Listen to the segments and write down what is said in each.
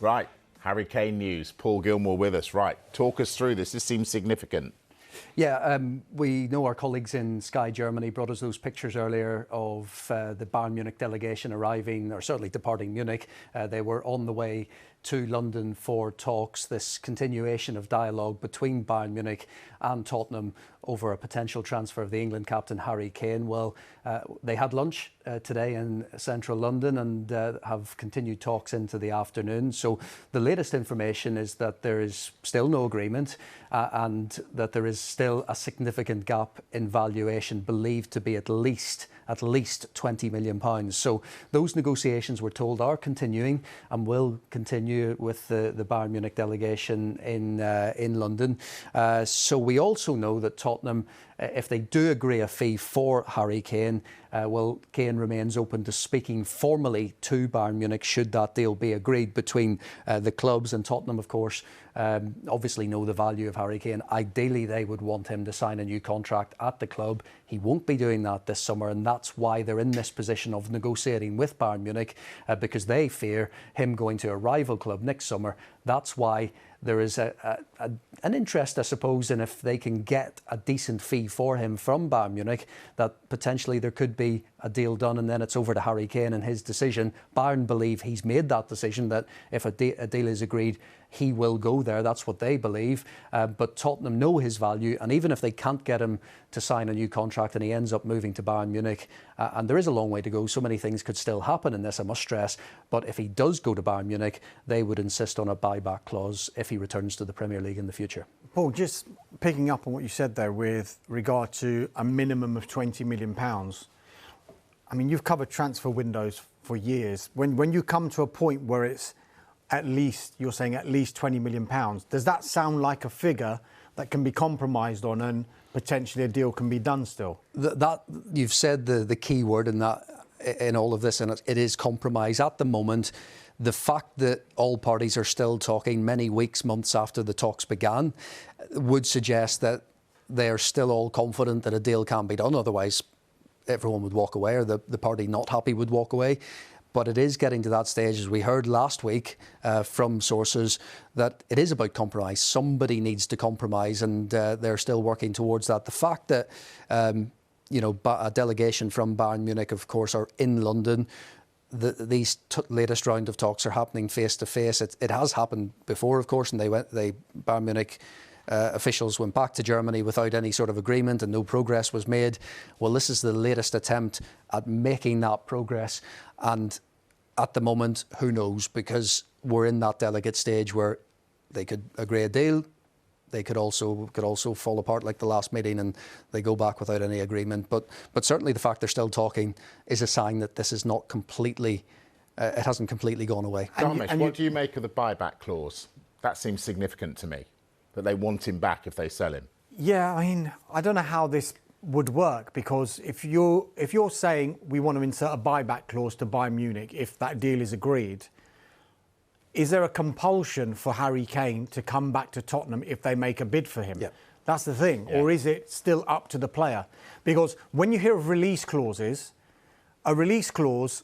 Right, Harry Kane news. Paul Gilmore with us. Right, talk us through this. This seems significant. Yeah, we know our colleagues in Sky Germany brought us those pictures earlier of the Bayern Munich delegation arriving, or certainly departing Munich. They were on the way to London for talks, this continuation of dialogue between Bayern Munich and Tottenham over a potential transfer of the England captain Harry Kane. Well, they had lunch today in central London and have continued talks into the afternoon. So the latest information is that there is still no agreement and that there is still a significant gap in valuation, believed to be at least £20 million. So those negotiations, we're told, are continuing and will continue with the Bayern Munich delegation in London. So we also know that Tottenham, if they do agree a fee for Harry Kane, well, Kane remains open to speaking formally to Bayern Munich should that deal be agreed between the clubs. And Tottenham, of course, obviously know the value of Harry Kane. Ideally, they would want him to sign a new contract at the club. He won't be doing that this summer, and that's why they're in this position of negotiating with Bayern Munich, because they fear him going to a rival club next summer. That's why there is an interest, I suppose, in if they can get a decent fee for him from Bayern Munich, that potentially there could be a deal done and then it's over to Harry Kane and his decision. Bayern believe he's made that decision, that if a deal is agreed, he will go there. That's what they believe. But Tottenham know his value, and even if they can't get him to sign a new contract and he ends up moving to Bayern Munich, and there is a long way to go, so many things could still happen in this, I must stress, but if he does go to Bayern Munich, they would insist on a buyback clause if he returns to the Premier League in the future. Paul, just picking up on what you said there with regard to a minimum of £20 million. I mean, you've covered transfer windows for years. When you come to a point where it's you're saying at least £20 million, does that sound like a figure that can be compromised on and potentially a deal can be done still? That you've said the key word in all of this, and it is compromise. At the moment, the fact that all parties are still talking many weeks, months after the talks began, would suggest that they are still all confident that a deal can be done. Otherwise, everyone would walk away, or the party not happy would walk away. But it is getting to that stage, as we heard last week from sources, that it is about compromise. Somebody needs to compromise, and they're still working towards that. The fact that a delegation from Bayern Munich, of course, are in London. These latest round of talks are happening face to face. It has happened before, of course, and Bayern Munich officials went back to Germany without any sort of agreement and no progress was made. Well, this is the latest attempt at making that progress, and at the moment, who knows, because we're in that delicate stage where they could agree a deal. They could also fall apart like the last meeting and they go back without any agreement. But certainly the fact they're still talking is a sign that this is not completely, it hasn't completely gone away. What do you make of the buyback clause? That seems significant to me, that they want him back if they sell him. Yeah, I mean, I don't know how this would work, because if you're saying we want to insert a buyback clause to Bayern Munich if that deal is agreed, is there a compulsion for Harry Kane to come back to Tottenham if they make a bid for him? Yeah. That's the thing. Yeah. Or is it still up to the player? Because when you hear of release clauses, a release clause,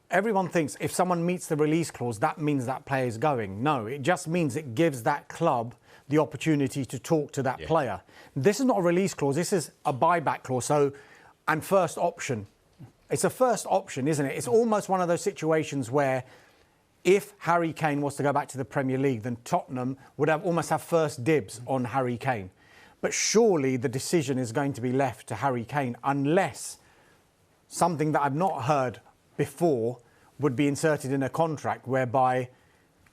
everyone thinks if someone meets the release clause, that means that player is going. No, it just means it gives that club the opportunity to talk to that player. This is not a release clause, this is a buyback clause. And first option. It's a first option, isn't it? It's almost one of those situations where if Harry Kane was to go back to the Premier League, then Tottenham would almost have first dibs on Harry Kane. But surely the decision is going to be left to Harry Kane, unless something that I've not heard before would be inserted in a contract whereby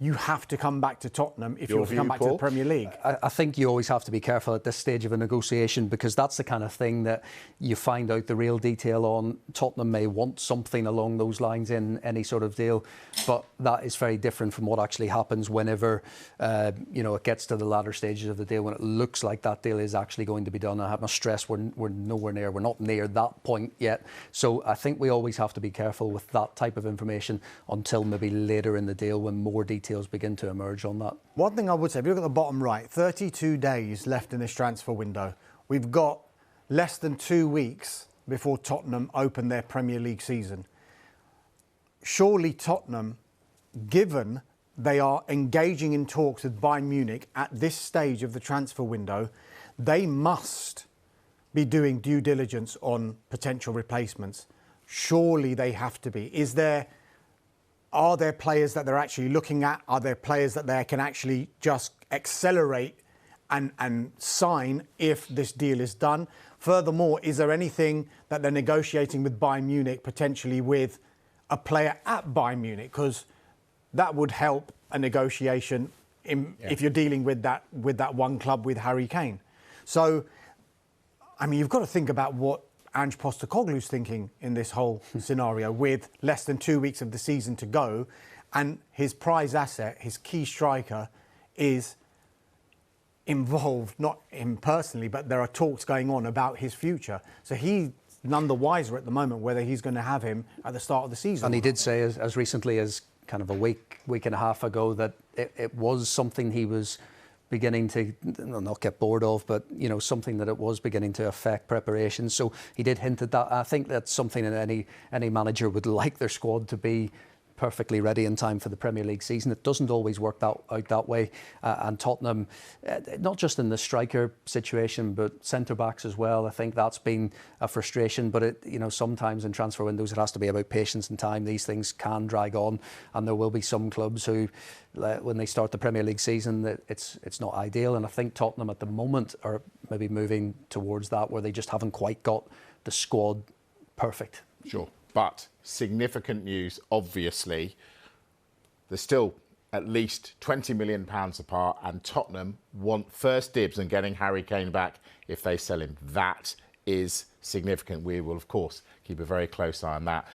you have to come back to Tottenham if you want to come back to the Premier League. I think you always have to be careful at this stage of a negotiation, because that's the kind of thing that you find out the real detail on. Tottenham may want something along those lines in any sort of deal, but that is very different from what actually happens whenever it gets to the latter stages of the deal, when it looks like that deal is actually going to be done. I must stress we're nowhere near, we're not near that point yet. So I think we always have to be careful with that type of information until maybe later in the deal when more details begin to emerge on that. One thing I would say, if you look at the bottom right, 32 days left in this transfer window. We've got less than 2 weeks before Tottenham open their Premier League season. Surely Tottenham, given they are engaging in talks with Bayern Munich at this stage of the transfer window, they must be doing due diligence on potential replacements. Surely they have to be. Are there players that they're actually looking at? Are there players that they can actually just accelerate and sign if this deal is done? Furthermore, is there anything that they're negotiating with Bayern Munich potentially with a player at Bayern Munich? Because that would help a negotiation if you're dealing with that one club with Harry Kane. So, I mean, you've got to think about what Ange Postecoglou's thinking in this whole scenario with less than 2 weeks of the season to go, and his prize asset, his key striker, is involved, not him personally, but there are talks going on about his future. So he's none the wiser at the moment whether he's going to have him at the start of the season. And he did say as recently as kind of a week and a half ago that it was something he was beginning to not get bored of, but something that it was beginning to affect preparation. So he did hint at that. I think that's something that any manager would like their squad to be perfectly ready in time for the Premier League season. It doesn't always work out that way. And Tottenham, not just in the striker situation, but centre-backs as well. I think that's been a frustration. But sometimes in transfer windows, it has to be about patience and time. These things can drag on. And there will be some clubs who, when they start the Premier League season, it's not ideal. And I think Tottenham at the moment are maybe moving towards that, where they just haven't quite got the squad perfect. Sure. But significant news, obviously. They're still at least £20 million apart, and Tottenham want first dibs on getting Harry Kane back if they sell him. That is significant. We will, of course, keep a very close eye on that.